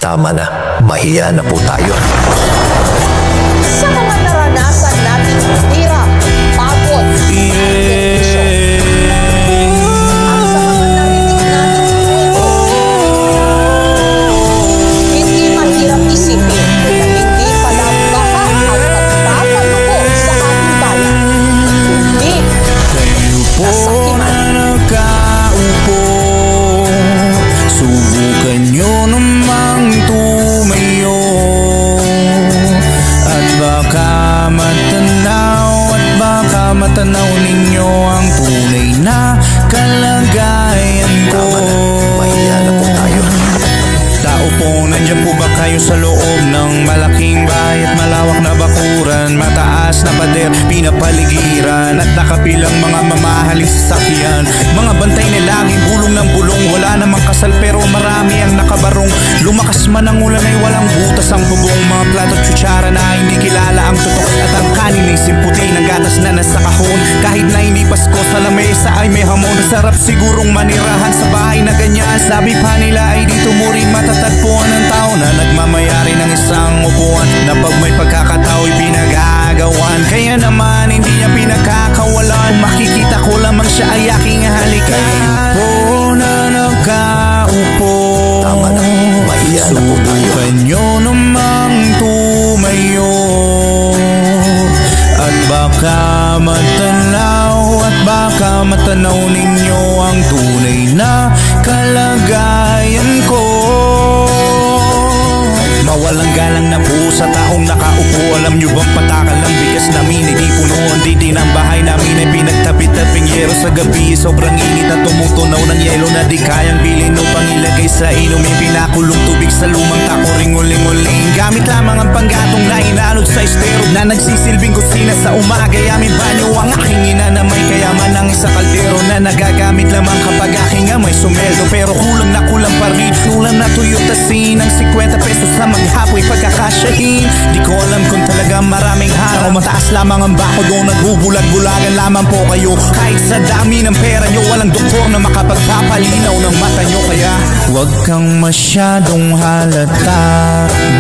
Tama na, mahiya na po tayo. Sa mga naranasan nating hirap, pagod, at tensyon, at sa mga narinig nating kwento, hindi mahirap isipin na hindi pala baka ang pagpapaluko sa ating bayan, kundi kasakiman. Nakaupo, subukan nyo namang tumayo, at baka matanaw ninyo ang tunay na kalagayan ko. Mahiya na po tayo. Tao po, nandyan po ba kayo sa loob ng malaking bahay at malawak na bakuran? Mataas na pader, pinapaligiran at nakapilang mga mamahaling sasakyan. Mga bantay na laging bulong ng bulong, wala namang kasal pero marami ang nakabarong. Lumakas man ang ulan ay walang butas ang bubong. Mga plato at kutsara na hindi kilala ang tutok, at ang kanin ay simputi ng gatas na nasa kahon. Kahit na hindi Pasko, sa lamesa ay may hamon. Sarap sigurong manirahan sa bahay na ganyan. Sabi pa nila ay dito mo rin matatagpuan ng tao na nagmamayari ng isang upuan, na pag may pagkakatao'y pinagagawan. Kaya naman hindi niya pinagkakawalan, makikita ko lamang siya ay aking halikan. Po na nakaupo, Tama na, mahiya na po tayo. subukan nyo namang tumayo, at baka matanaw ninyo ang tunay na kalagayan ko. Mawalang galang na po sa taong nakaupo. Alam nyo bang patakal ng bigas namin ay di punuan? Di ng bahay namin ay pinagtapit-taping yero sa gabi. Sobrang init at tumutunaw ng yelo na di kayang bilhin upang ilagay sa inom. May pinakulong tubig sa lumang tako, ring-uling-uling. Gamit lamang ang panggatong na inalod sa estero, na nagsisilbing kusina sa umaga. Aming banyo ang aking ina na may kayaman ng isa kaldero, na nagagamit lamang kapag aking amay sumeldo. Pero kulang pa rin, kulang na tuyo tasin ang 50 pesos sa maghapoy pagkakasyahin. Di ko alam kung talaga maraming haraw, mataas lamang ang bako doon, nagbubulag-bulagan lamang po kayo. Kahit sa dami ng pera nyo, walang doktor na makapagpapalinaw ng mata nyo. Kaya huwag kang masyadong halata,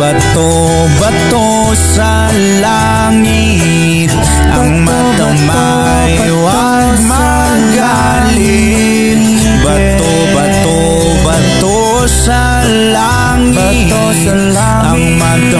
bato-bato sa langit. Ang mata may huwag magalit, bato-bato sa langit. Ang mata